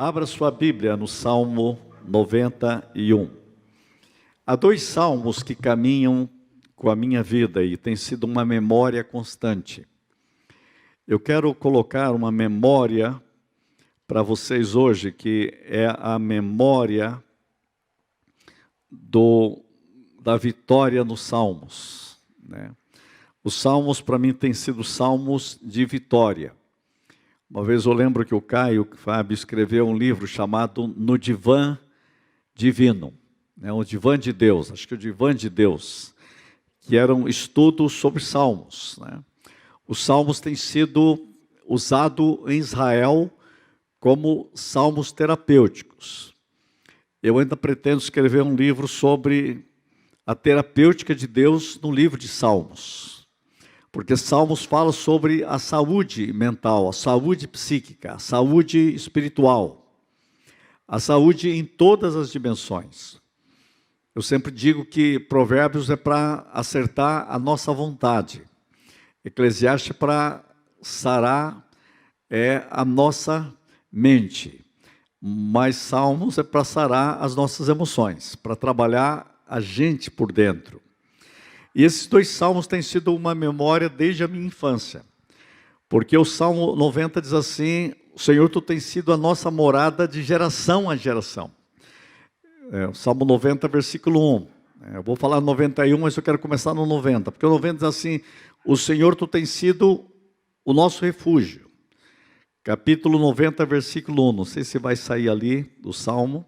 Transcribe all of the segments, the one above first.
Abra sua Bíblia no Salmo 91. Há dois salmos que caminham com a minha vida e tem sido uma memória constante. Eu quero colocar uma memória para vocês hoje, que é a memória da vitória nos salmos, né? Os salmos para mim têm sido salmos de vitória. Uma vez eu lembro que o Fábio escreveu um livro chamado No Divã Divino, né? O Divã de Deus, acho que o Divã de Deus, que era um estudo sobre salmos, né? Os salmos têm sido usados em Israel como salmos terapêuticos. Eu ainda pretendo escrever um livro sobre a terapêutica de Deus no livro de Salmos. Porque Salmos fala sobre a saúde mental, a saúde psíquica, a saúde espiritual, a saúde em todas as dimensões. Eu sempre digo que Provérbios é para acertar a nossa vontade. Eclesiastes é para sarar a nossa mente. Mas Salmos é para sarar as nossas emoções, para trabalhar a gente por dentro. E esses dois salmos têm sido uma memória desde a minha infância. Porque o Salmo 90 diz assim: o Senhor, tu tens sido a nossa morada de geração a geração. O Salmo 90, versículo 1. Eu vou falar 91, mas eu quero começar no 90. Porque o 90 diz assim: o Senhor, tu tens sido o nosso refúgio. Capítulo 90, versículo 1. Não sei se vai sair ali do Salmo.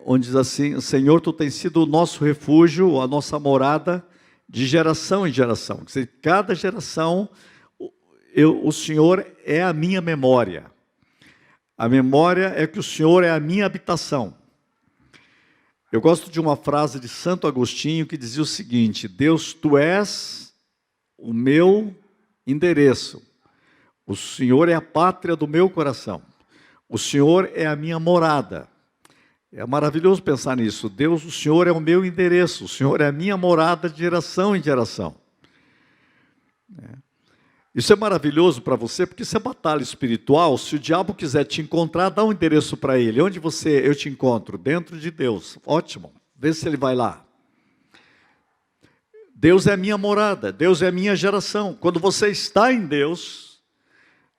Onde diz assim: Senhor, tu tens sido o nosso refúgio, a nossa morada de geração em geração. Quer dizer, cada geração, o Senhor é a minha memória. A memória é que o Senhor é a minha habitação. Eu gosto de uma frase de Santo Agostinho que dizia o seguinte: Deus, tu és o meu endereço. O Senhor é a pátria do meu coração. O Senhor é a minha morada. É maravilhoso pensar nisso. Deus, o Senhor é o meu endereço. O Senhor é a minha morada de geração em geração. Isso é maravilhoso para você, porque isso é batalha espiritual. Se o diabo quiser te encontrar, dá um endereço para ele. Onde eu te encontro? Dentro de Deus. Ótimo. Vê se ele vai lá. Deus é a minha morada. Deus é a minha geração. Quando você está em Deus,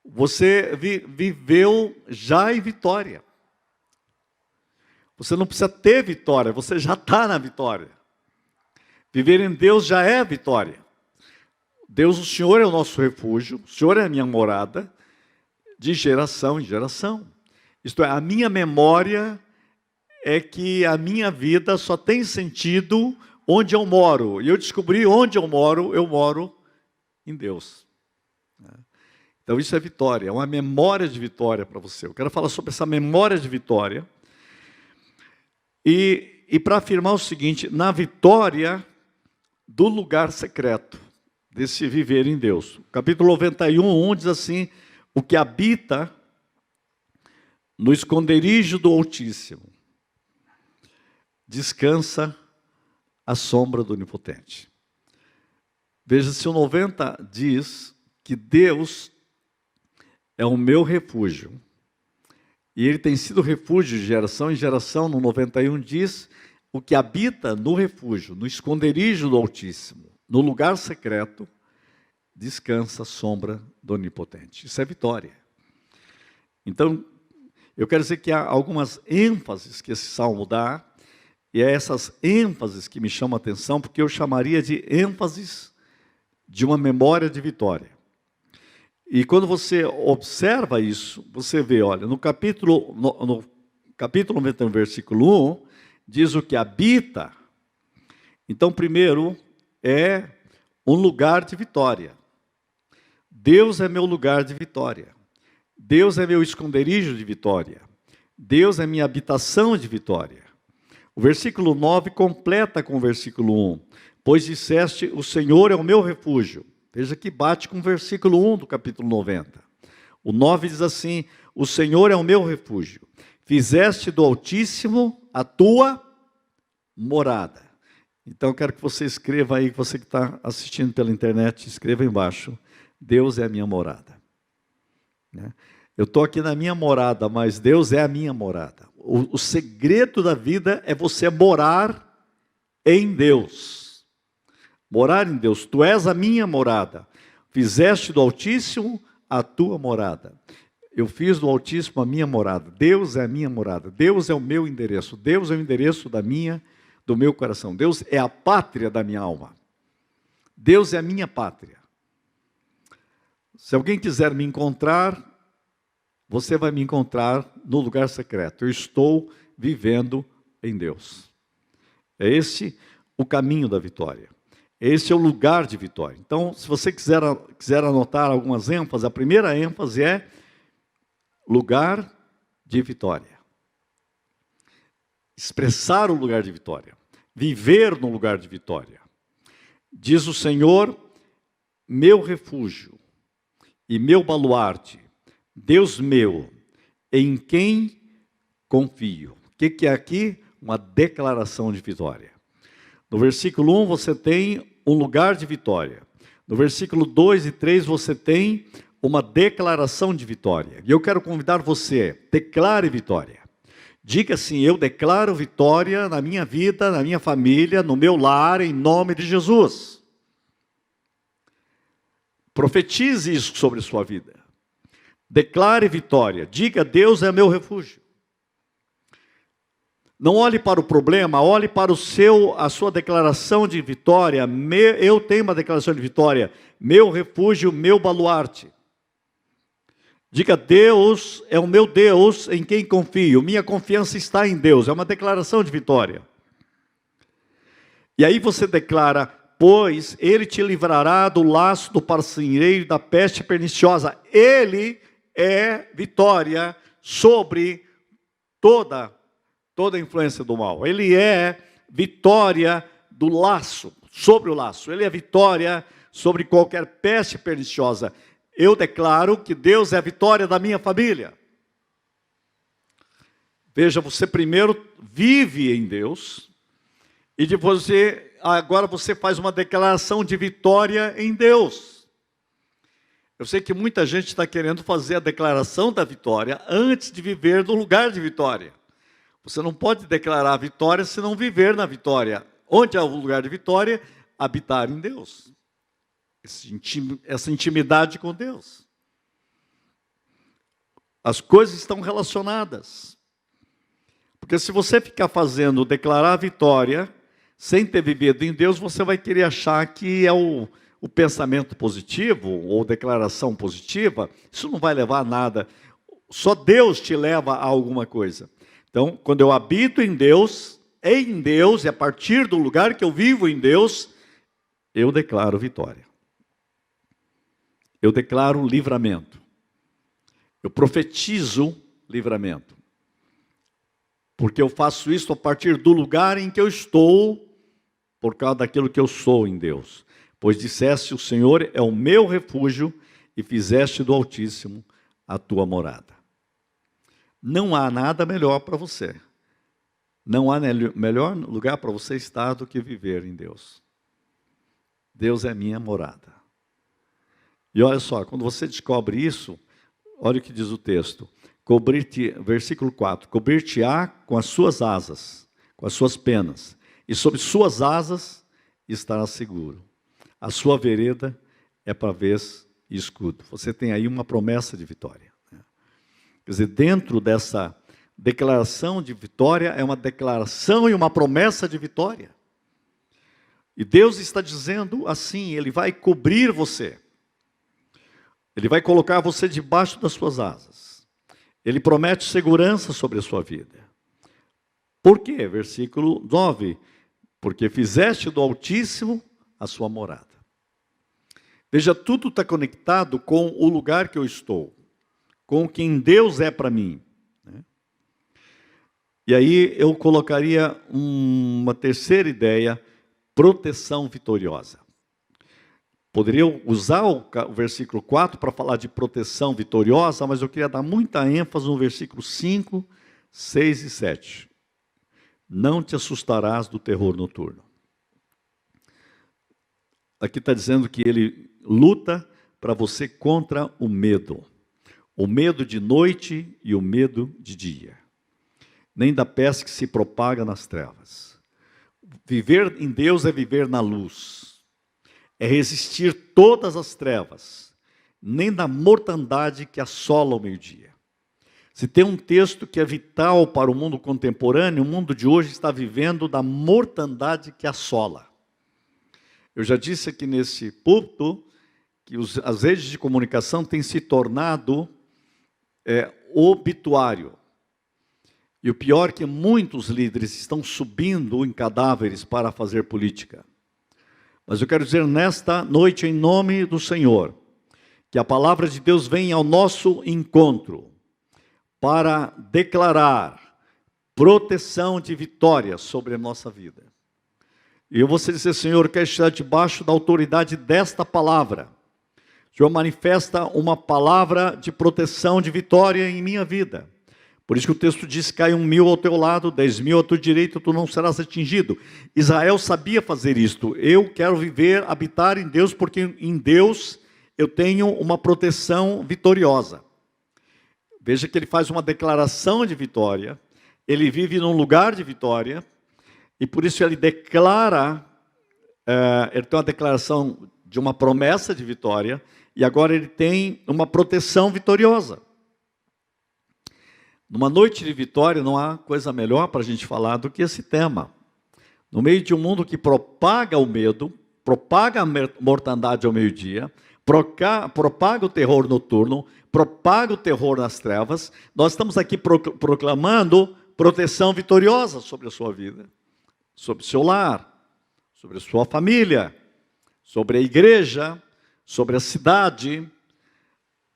você viveu já em vitória. Você não precisa ter vitória, você já está na vitória. Viver em Deus já é vitória. Deus, o Senhor é o nosso refúgio, o Senhor é a minha morada, de geração em geração. Isto é, a minha memória é que a minha vida só tem sentido onde eu moro. E eu descobri onde eu moro em Deus. Então isso é vitória, é uma memória de vitória para você. Eu quero falar sobre essa memória de vitória. E para afirmar o seguinte: na vitória do lugar secreto, desse viver em Deus. Capítulo 91, 1 diz assim: o que habita no esconderijo do Altíssimo descansa à sombra do Onipotente. Veja, se o 90 diz que Deus é o meu refúgio, e ele tem sido refúgio de geração em geração, no 91 diz: o que habita no refúgio, no esconderijo do Altíssimo, no lugar secreto, descansa à sombra do Onipotente. Isso é vitória. Então, eu quero dizer que há algumas ênfases que esse salmo dá, e é essas ênfases que me chamam a atenção, porque eu chamaria de ênfases de uma memória de vitória. E quando você observa isso, você vê, olha, no capítulo 91, versículo 1, diz o que habita. Então, primeiro, é um lugar de vitória. Deus é meu lugar de vitória. Deus é meu esconderijo de vitória. Deus é minha habitação de vitória. O versículo 9 completa com o versículo 1. Pois disseste, o Senhor é o meu refúgio. Veja que bate com o versículo 1 do capítulo 90. O 9 diz assim: o Senhor é o meu refúgio. Fizeste do Altíssimo a tua morada. Então eu quero que você escreva aí, você que está assistindo pela internet, escreva embaixo: Deus é a minha morada. Eu estou aqui na minha morada, mas Deus é a minha morada. O segredo da vida é você morar em Deus. Morar em Deus. Tu és a minha morada. Fizeste do Altíssimo a tua morada. Eu fiz do Altíssimo a minha morada. Deus é a minha morada. Deus é o meu endereço. Deus é o endereço do meu coração. Deus é a pátria da minha alma. Deus é a minha pátria. Se alguém quiser me encontrar, você vai me encontrar no lugar secreto. Eu estou vivendo em Deus. É esse o caminho da vitória. Esse é o lugar de vitória. Então, se você quiser anotar algumas ênfases, a primeira ênfase é lugar de vitória. Expressar o lugar de vitória. Viver no lugar de vitória. Diz o Senhor, meu refúgio e meu baluarte, Deus meu, em quem confio. O que é aqui? Uma declaração de vitória. No versículo 1 você tem um lugar de vitória. No versículo 2 e 3 você tem uma declaração de vitória. E eu quero convidar você, declare vitória. Diga assim, eu declaro vitória na minha vida, na minha família, no meu lar, em nome de Jesus. Profetize isso sobre sua vida. Declare vitória. Diga, Deus é meu refúgio. Não olhe para o problema, olhe para a sua declaração de vitória. Eu tenho uma declaração de vitória. Meu refúgio, meu baluarte. Diga, Deus é o meu Deus em quem confio. Minha confiança está em Deus. É uma declaração de vitória. E aí você declara, pois Ele te livrará do laço do passarinheiro e da peste perniciosa. Ele é vitória sobre toda a influência do mal. Ele é vitória do laço, sobre o laço. Ele é vitória sobre qualquer peste perniciosa. Eu declaro que Deus é a vitória da minha família. Veja, você primeiro vive em Deus, e depois agora você faz uma declaração de vitória em Deus. Eu sei que muita gente está querendo fazer a declaração da vitória antes de viver no lugar de vitória. Você não pode declarar a vitória se não viver na vitória. Onde é o lugar de vitória? Habitar em Deus. Essa intimidade com Deus. As coisas estão relacionadas. Porque se você ficar declarar a vitória, sem ter vivido em Deus, você vai querer achar que é o pensamento positivo, ou declaração positiva. Isso não vai levar a nada. Só Deus te leva a alguma coisa. Então, quando eu habito em Deus, e a partir do lugar que eu vivo em Deus, eu declaro vitória. Eu declaro livramento. Eu profetizo livramento. Porque eu faço isso a partir do lugar em que eu estou, por causa daquilo que eu sou em Deus. Pois disseste, o Senhor é o meu refúgio, e fizeste do Altíssimo a tua morada. Não há nada melhor para você. Não há melhor lugar para você estar do que viver em Deus. Deus é minha morada. E olha só, quando você descobre isso, olha o que diz o texto. Versículo 4. Cobrir-te-á com as suas asas, com as suas penas, e sob suas asas estarás seguro. A sua vereda é pavês e escudo. Você tem aí uma promessa de vitória. Quer dizer, dentro dessa declaração de vitória, é uma declaração e uma promessa de vitória. E Deus está dizendo assim, Ele vai cobrir você. Ele vai colocar você debaixo das suas asas. Ele promete segurança sobre a sua vida. Por quê? Versículo 9. Porque fizeste do Altíssimo a sua morada. Veja, tudo está conectado com o lugar que eu estou, com quem Deus é para mim. E aí eu colocaria uma terceira ideia, proteção vitoriosa. Poderia usar o versículo 4 para falar de proteção vitoriosa, mas eu queria dar muita ênfase no versículo 5, 6 e 7. Não te assustarás do terror noturno. Aqui está dizendo que ele luta para você contra o medo. o medo de noite e o medo de dia, nem da peste que se propaga nas trevas. Viver em Deus é viver na luz, é resistir todas as trevas, nem da mortandade que assola o meio-dia. Se tem um texto que é vital para o mundo contemporâneo, o mundo de hoje está vivendo da mortandade que assola. Eu já disse aqui nesse púlpito que as redes de comunicação têm se tornado obituário. E o pior é que muitos líderes estão subindo em cadáveres para fazer política. Mas eu quero dizer nesta noite, em nome do Senhor, que a palavra de Deus vem ao nosso encontro para declarar proteção de vitória sobre a nossa vida. E eu vou dizer, Senhor, quero estar debaixo da autoridade desta palavra. O Senhor manifesta uma palavra de proteção, de vitória em minha vida. Por isso que o texto diz, cai 1.000 ao teu lado, 10.000 ao teu direito, tu não serás atingido. Israel sabia fazer isto. Eu quero viver, habitar em Deus, porque em Deus eu tenho uma proteção vitoriosa. Veja que ele faz uma declaração de vitória, ele vive num lugar de vitória, e por isso ele declara, ele tem uma declaração de uma promessa de vitória, e agora ele tem uma proteção vitoriosa. Numa noite de vitória não há coisa melhor para a gente falar do que esse tema. No meio de um mundo que propaga o medo, propaga a mortandade ao meio-dia, propaga o terror noturno, propaga o terror nas trevas, nós estamos aqui proclamando proteção vitoriosa sobre a sua vida, sobre o seu lar, sobre a sua família, sobre a igreja, sobre a cidade,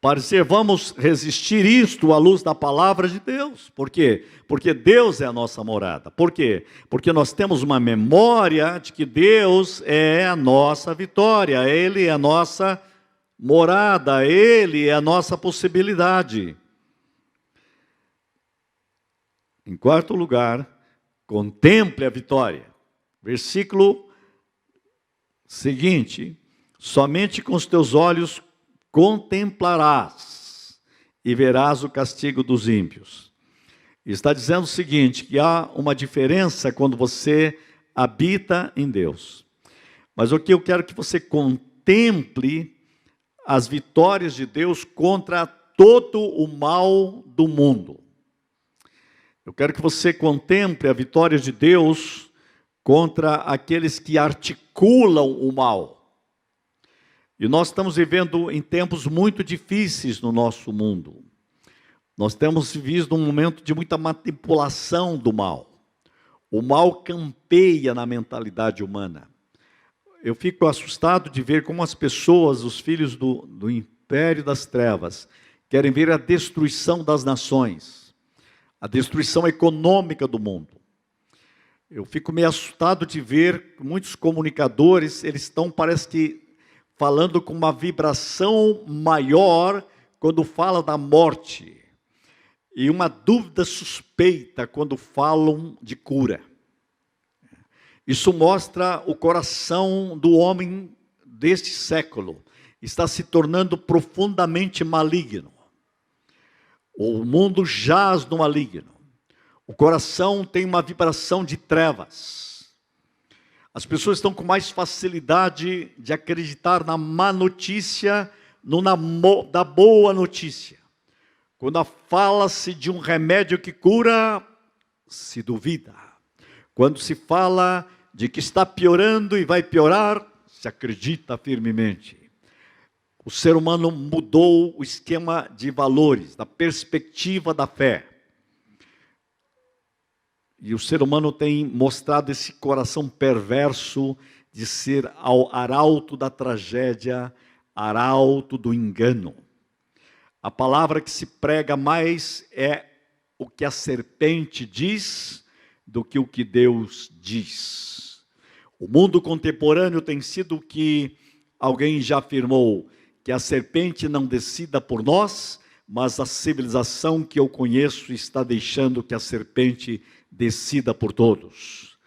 para dizer, vamos resistir isto à luz da palavra de Deus. Por quê? Porque Deus é a nossa morada. Por quê? Porque nós temos uma memória de que Deus é a nossa vitória, Ele é a nossa morada, Ele é a nossa possibilidade. Em quarto lugar, contemple a vitória. Versículo seguinte, somente com os teus olhos contemplarás e verás o castigo dos ímpios. Está dizendo o seguinte, que há uma diferença quando você habita em Deus. Mas o que eu quero que você contemple as vitórias de Deus contra todo o mal do mundo. Eu quero que você contemple a vitória de Deus contra aqueles que articulam o mal. E nós estamos vivendo em tempos muito difíceis no nosso mundo. Nós temos vivido um momento de muita manipulação do mal. O mal campeia na mentalidade humana. Eu fico assustado de ver como as pessoas, os filhos do império das trevas, querem ver a destruição das nações, a destruição econômica do mundo. Eu fico meio assustado de ver muitos comunicadores, eles estão, parece que, falando com uma vibração maior quando fala da morte, e uma dúvida suspeita quando falam de cura. Isso mostra o coração do homem deste século, está se tornando profundamente maligno. O mundo jaz no maligno, o coração tem uma vibração de trevas. As pessoas estão com mais facilidade de acreditar na má notícia, da boa notícia. Quando fala-se de um remédio que cura, se duvida. Quando se fala de que está piorando e vai piorar, se acredita firmemente. O ser humano mudou o esquema de valores, da perspectiva da fé. E o ser humano tem mostrado esse coração perverso de ser arauto da tragédia, arauto do engano. A palavra que se prega mais é o que a serpente diz do que o que Deus diz. O mundo contemporâneo tem sido o que alguém já afirmou, que a serpente não decida por nós, mas a civilização que eu conheço está deixando que a serpente decida por todos.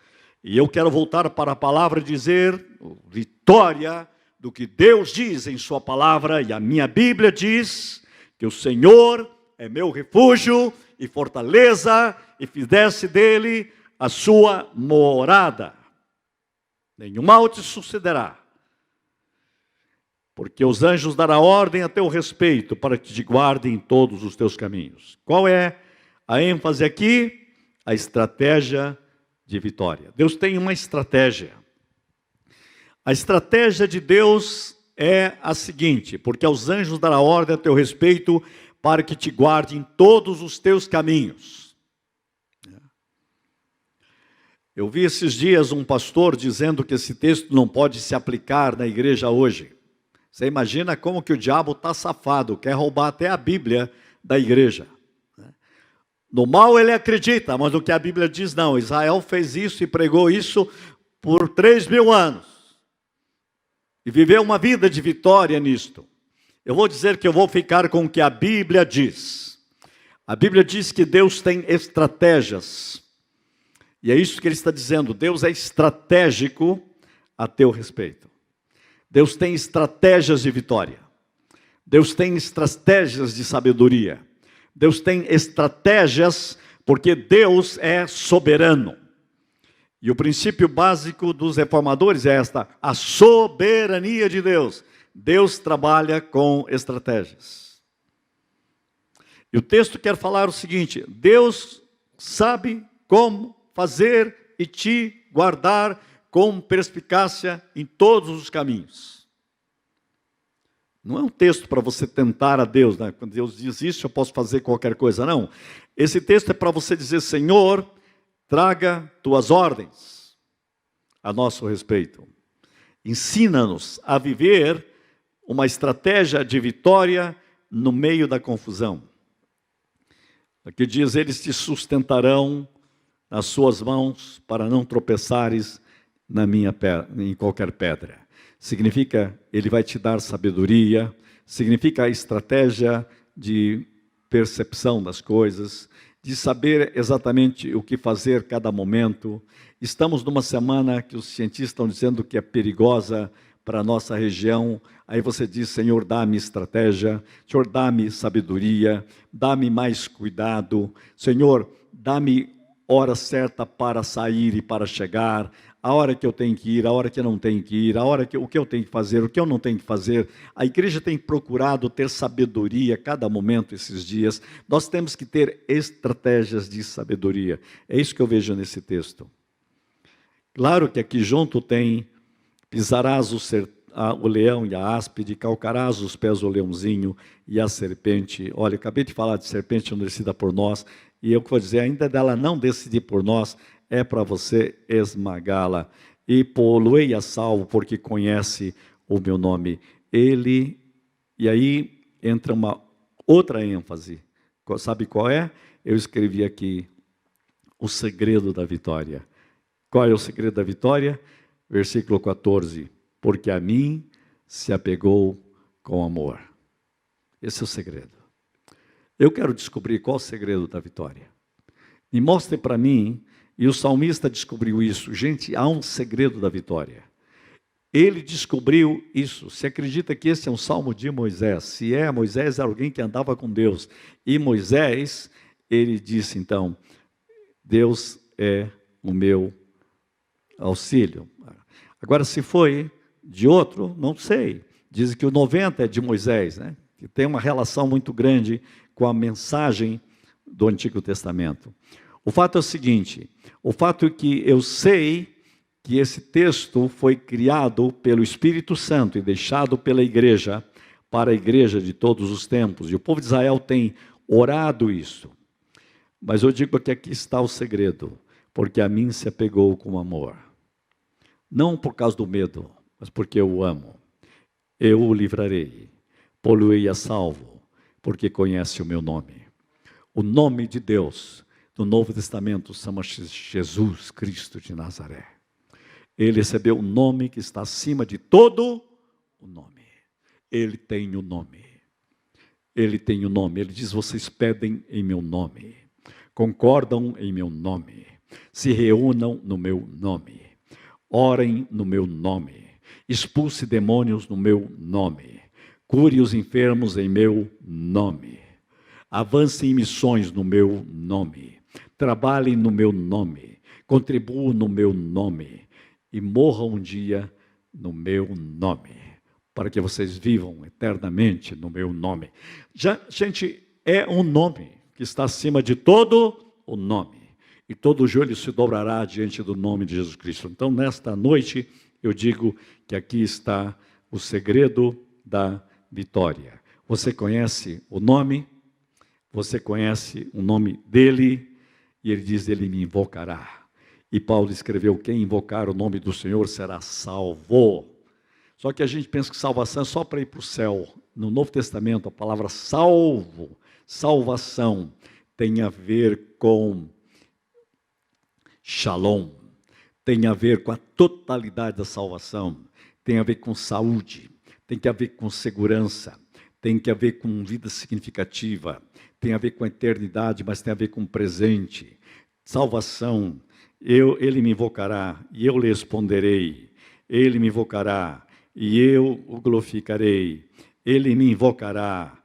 E eu quero voltar para a palavra e dizer, vitória do que Deus diz em sua palavra, e a minha Bíblia diz que o Senhor é meu refúgio e fortaleza, e fizesse dele a sua morada. Nenhum mal te sucederá, porque os anjos darão ordem a teu respeito, para que te guardem em todos os teus caminhos. Qual é a ênfase aqui? A estratégia de vitória. Deus tem uma estratégia. A estratégia de Deus é a seguinte: porque aos anjos dará ordem a teu respeito, para que te guarde em todos os teus caminhos. Eu vi esses dias um pastor dizendo que esse texto não pode se aplicar na igreja hoje. Você imagina como que o diabo está safado, quer roubar até a Bíblia da igreja. No mal ele acredita, mas no que a Bíblia diz não. Israel fez isso e pregou isso por 3.000 anos. E viveu uma vida de vitória nisto. Eu vou dizer que eu vou ficar com o que a Bíblia diz. A Bíblia diz que Deus tem estratégias. E é isso que ele está dizendo. Deus é estratégico a teu respeito. Deus tem estratégias de vitória. Deus tem estratégias de sabedoria. Deus tem estratégias porque Deus é soberano. E o princípio básico dos reformadores é a soberania de Deus. Deus trabalha com estratégias. E o texto quer falar o seguinte: Deus sabe como fazer e te guardar com perspicácia em todos os caminhos. Não é um texto para você tentar a Deus, né? Quando Deus diz isso, eu posso fazer qualquer coisa, não. Esse texto é para você dizer: Senhor, traga tuas ordens a nosso respeito. Ensina-nos a viver uma estratégia de vitória no meio da confusão. Aqui diz: eles te sustentarão nas suas mãos para não tropeçares em qualquer pedra. Significa, ele vai te dar sabedoria, significa a estratégia de percepção das coisas, de saber exatamente o que fazer cada momento. Estamos numa semana que os cientistas estão dizendo que é perigosa para a nossa região. Aí você diz: Senhor, dá-me estratégia, Senhor, dá-me sabedoria, dá-me mais cuidado, Senhor, dá-me hora certa para sair e para chegar, a hora que eu tenho que ir, a hora que eu não tenho que ir, o que eu tenho que fazer, o que eu não tenho que fazer. A igreja tem procurado ter sabedoria a cada momento esses dias. Nós temos que ter estratégias de sabedoria. É isso que eu vejo nesse texto. Claro que aqui junto tem: pisarás o leão e a áspide, calcarás os pés do leãozinho e a serpente. Olha, eu acabei de falar de serpente não descida por nós, e eu vou dizer, ainda dela não decidir por nós, é para você esmagá-la. E pô-lo-ei a salvo, porque conhece o meu nome. E aí entra uma outra ênfase. Sabe qual é? Eu escrevi aqui: o segredo da vitória. Qual é o segredo da vitória? Versículo 14. Porque a mim se apegou com amor. Esse é o segredo. Eu quero descobrir qual é o segredo da vitória. Me mostre para mim. E o salmista descobriu isso. Gente, há um segredo da vitória. Ele descobriu isso. Se acredita que esse é um salmo de Moisés. Se é, Moisés era alguém que andava com Deus. E Moisés, ele disse então: Deus é o meu auxílio. Agora, se foi de outro, não sei. Dizem que o 90 é de Moisés, né? Que tem uma relação muito grande com a mensagem do Antigo Testamento. O fato é o seguinte: o fato é que eu sei que esse texto foi criado pelo Espírito Santo e deixado pela igreja, para a igreja de todos os tempos. E o povo de Israel tem orado isso. Mas eu digo que aqui está o segredo: porque a mim se apegou com amor. Não por causa do medo, mas porque eu o amo. Eu o livrarei, pô-lo-ei a salvo, porque conhece o meu nome. O nome de Deus no Novo Testamento chama-se Jesus Cristo de Nazaré. Ele recebeu o nome que está acima de todo o nome. Ele tem o nome. Ele tem o nome. Ele diz: vocês pedem em meu nome, concordam em meu nome, se reúnam no meu nome, orem no meu nome, expulse demônios no meu nome. Cure os enfermos em meu nome. Avance em missões no meu nome. Trabalhe no meu nome. Contribua no meu nome. E morra um dia no meu nome. Para que vocês vivam eternamente no meu nome. Gente, é um nome que está acima de todo o nome. E todo joelho se dobrará diante do nome de Jesus Cristo. Então, nesta noite, eu digo que aqui está o segredo da vitória. Você conhece o nome? Você conhece o nome dele? E ele diz, ele me invocará. E Paulo escreveu, quem invocar o nome do Senhor será salvo. Só que a gente pensa que salvação é só para ir para o céu. No Novo Testamento, a palavra salvo, salvação, tem a ver com shalom, tem a ver com a totalidade da salvação, tem a ver com saúde, tem a ver com segurança, tem a ver com vida significativa, tem a ver com a eternidade, mas tem a ver com o presente. Salvação, ele me invocará e eu lhe responderei, ele me invocará e eu o glorificarei, ele me invocará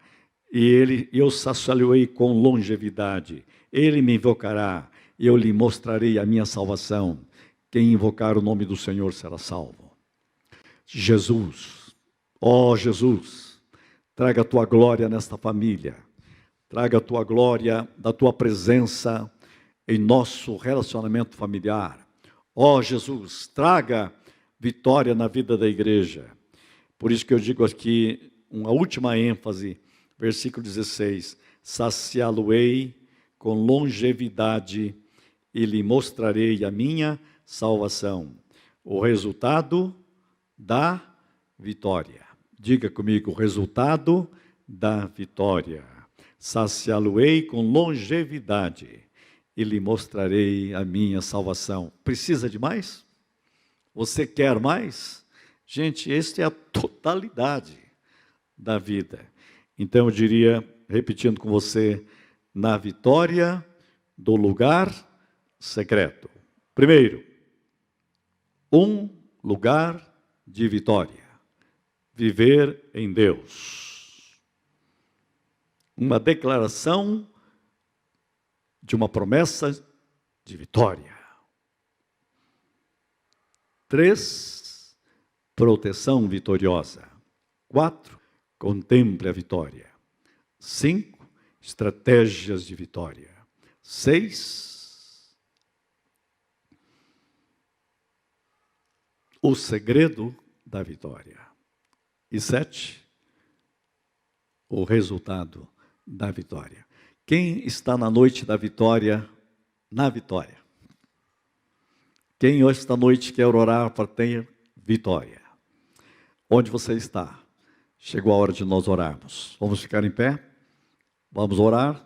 e eu saciarei com longevidade, ele me invocará e eu lhe mostrarei a minha salvação. Quem invocar o nome do Senhor será salvo. Jesus, ó Jesus, traga a tua glória nesta família, traga a tua glória da tua presença em nosso relacionamento familiar. Ó Jesus, traga vitória na vida da igreja. Por isso que eu digo aqui, uma última ênfase, versículo 16, saciá-lo-ei com longevidade e lhe mostrarei a minha salvação. O resultado da vitória. Diga comigo, o resultado da vitória. Saciá-lo-ei com longevidade e lhe mostrarei a minha salvação. Precisa de mais? Você quer mais? Gente, esta é a totalidade da vida. Então eu diria, repetindo com você, na vitória do lugar secreto. Primeiro, um lugar de vitória. Viver em Deus. Uma declaração de uma promessa de vitória. 3, proteção vitoriosa. 4, contemple a vitória. 5, estratégias de vitória. 6, o segredo da vitória. E 7, o resultado da vitória. Quem está na noite da vitória, na vitória? Quem hoje, esta noite, quer orar para ter vitória? Onde você está? Chegou a hora de nós orarmos. Vamos ficar em pé? Vamos orar?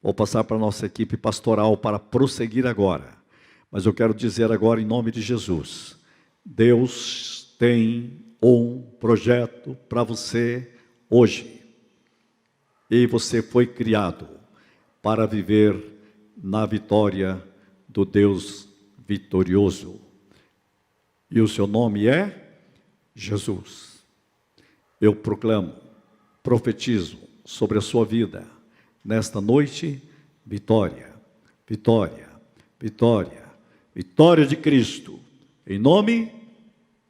Vou passar para a nossa equipe pastoral para prosseguir agora. Mas eu quero dizer agora, em nome de Jesus, Deus tem um projeto para você hoje. E você foi criado para viver na vitória do Deus vitorioso. E o seu nome é Jesus. Eu proclamo, profetizo sobre a sua vida, nesta noite, vitória, vitória, vitória, vitória de Cristo, em nome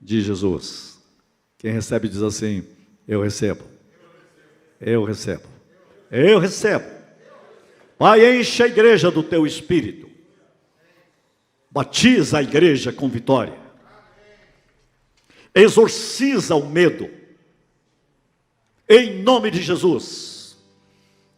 de Jesus. Quem recebe diz assim, eu recebo, eu recebo, eu recebo. Pai, enche a igreja do teu Espírito, batiza a igreja com vitória, exorciza o medo, em nome de Jesus,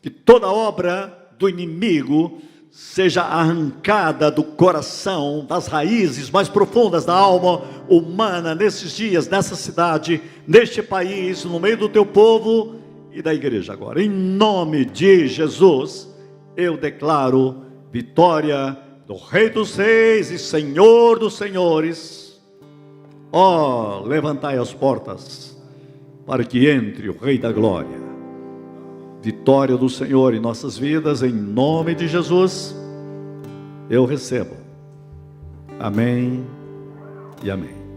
que toda obra do inimigo seja arrancada do coração, das raízes mais profundas da alma humana, nesses dias, nessa cidade, neste país, no meio do teu povo e da igreja agora. Em nome de Jesus, eu declaro vitória do Rei dos Reis e Senhor dos Senhores. Ó, levantai as portas, para que entre o Rei da Glória. Vitória do Senhor em nossas vidas, em nome de Jesus, eu recebo. Amém e amém.